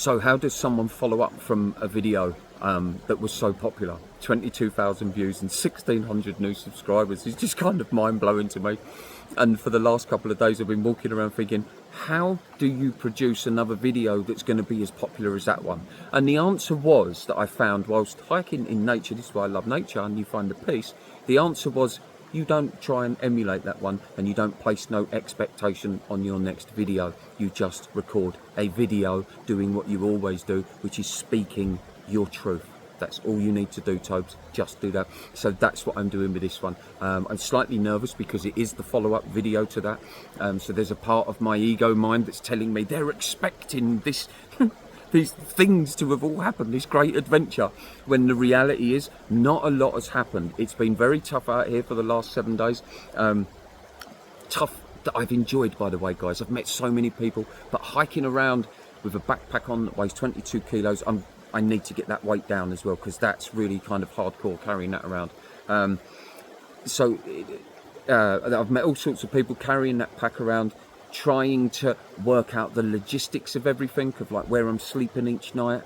So how does someone follow up from a video that was so popular? 22,000 views and 1,600 new subscribers is just kind of mind-blowing to me. And for the last couple of days I've been walking around thinking, how do you produce another video that's going to be as popular as that one? And the answer was, that I found whilst hiking in nature, this is why I love nature, and you find the peace, the answer was, you don't try and emulate that one, and you don't place no expectation on your next video. You just record a video doing what you always do, which is speaking your truth. That's all you need to do, Tobes. Just do that. So that's what I'm doing with this one. I'm slightly nervous because it is the follow-up video to that. So there's a part of my ego mind that's telling me they're expecting this these things to have all happened, this great adventure, when the reality is not a lot has happened. It's been very tough out here for the last 7 days. Tough that I've enjoyed, by the way, guys. I've met so many people, but hiking around with a backpack on that weighs 22 kilos, I need to get that weight down as well, because that's really kind of hardcore carrying that around. I've met all sorts of people carrying that pack around, trying to work out the logistics of everything, of like where I'm sleeping each night,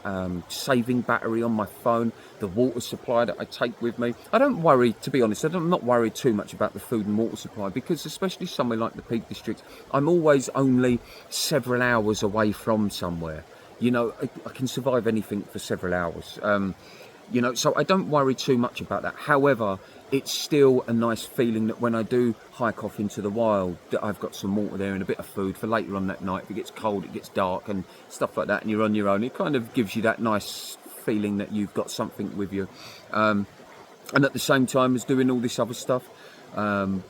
saving battery on my phone, the water supply that I take with me. I don't worry, to be honest, I'm not worried too much about the food and water supply, because especially somewhere like the Peak District, I'm always only several hours away from somewhere. You know, I can survive anything for several hours. You know, so I don't worry too much about that. However, it's still a nice feeling that when I do hike off into the wild, that I've got some water there and a bit of food for later on that night. If it gets cold, it gets dark and stuff like that, and you're on your own, it kind of gives you that nice feeling that you've got something with you. And at the same time as doing all this other stuff, I'm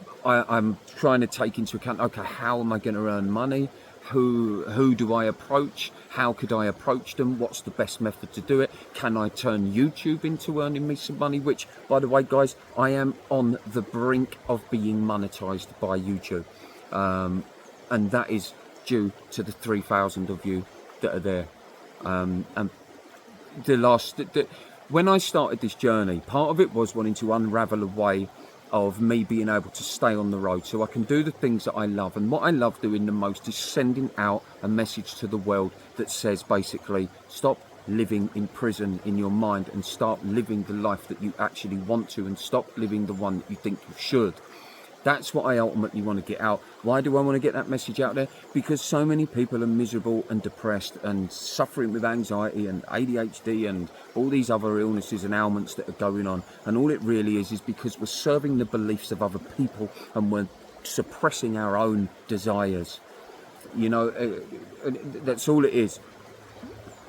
trying to take into account, okay, how am I going to earn money? Who do I approach? How could I approach them? What's the best method to do it? Can I turn YouTube into earning me some money? Which, by the way, guys, I am on the brink of being monetized by YouTube. And that is due to the 3,000 of you that are there. And when I started this journey, part of it was wanting to unravel a way of me being able to stay on the road so I can do the things that I love. And what I love doing the most is sending out a message to the world that says basically, stop living in prison in your mind and start living the life that you actually want to, and stop living the one that you think you should. That's what I ultimately want to get out. Why do I want to get that message out there? Because so many people are miserable and depressed and suffering with anxiety and ADHD and all these other illnesses and ailments that are going on. And all it really is because we're serving the beliefs of other people and we're suppressing our own desires. You know, that's all it is.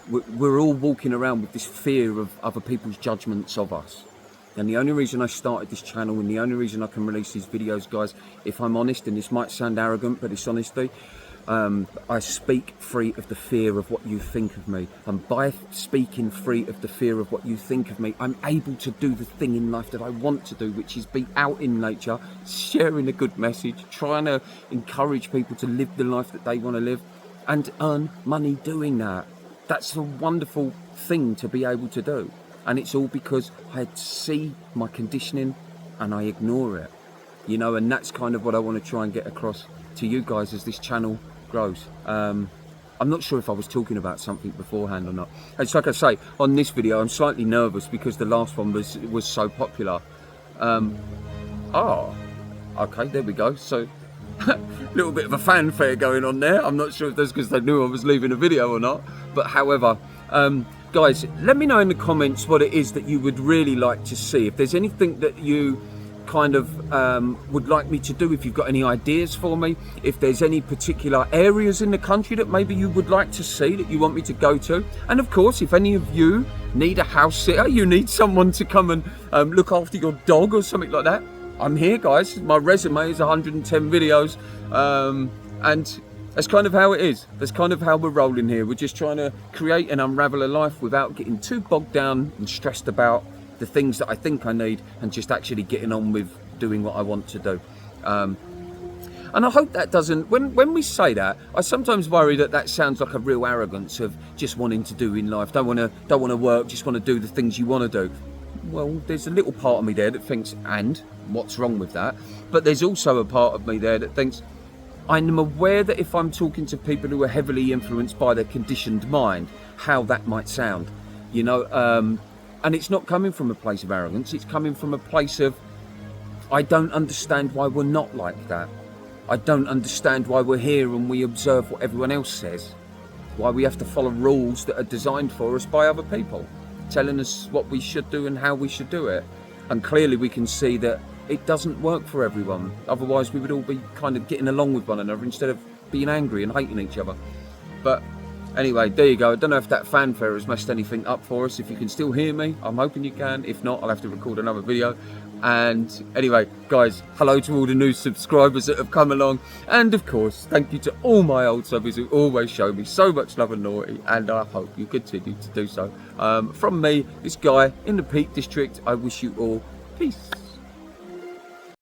We're all walking around with this fear of other people's judgments of us. And the only reason I started this channel, and the only reason I can release these videos, guys, if I'm honest, and this might sound arrogant, but it's honesty, I speak free of the fear of what you think of me. And by speaking free of the fear of what you think of me, I'm able to do the thing in life that I want to do, which is be out in nature, sharing a good message, trying to encourage people to live the life that they want to live, and earn money doing that. That's a wonderful thing to be able to do. And it's all because I see my conditioning and I ignore it, you know, and that's kind of what I want to try and get across to you guys as this channel grows. I'm not sure if I was talking about something beforehand or not. It's like I say, on this video, I'm slightly nervous because the last one was so popular. Okay, there we go. So a little bit of a fanfare going on there. I'm not sure if that's because they knew I was leaving a video or not. But however, guys, let me know in the comments what it is that you would really like to see. If there's anything that you kind of would like me to do, if you've got any ideas for me, if there's any particular areas in the country that maybe you would like to see, that you want me to go to. And of course, if any of you need a house sitter, you need someone to come and look after your dog or something like that, I'm here, guys. My resume is 110 videos, and that's kind of how it is. That's kind of how we're rolling here. We're just trying to create and unravel a life without getting too bogged down and stressed about the things that I think I need, and just actually getting on with doing what I want to do. And I hope that doesn't, when we say that, I sometimes worry that sounds like a real arrogance of just wanting to do in life. Don't want to work, just want to do the things you want to do. Well, there's a little part of me there that thinks, and what's wrong with that? But there's also a part of me there that thinks, I'm aware that if I'm talking to people who are heavily influenced by their conditioned mind, how that might sound, you know, and it's not coming from a place of arrogance. It's coming from a place of, I don't understand why we're not like that. I don't understand why we're here and we observe what everyone else says. Why we have to follow rules that are designed for us by other people, telling us what we should do and how we should do it. And clearly we can see that it doesn't work for everyone. Otherwise we would all be kind of getting along with one another instead of being angry and hating each other. But anyway, there you go. I don't know if that fanfare has messed anything up for us. If you can still hear me, I'm hoping you can. If not, I'll have to record another video. And anyway, guys, hello to all the new subscribers that have come along. And of course, thank you to all my old subbies who always show me so much love and loyalty. And I hope you continue to do so. From me, this guy in the Peak District, I wish you all peace.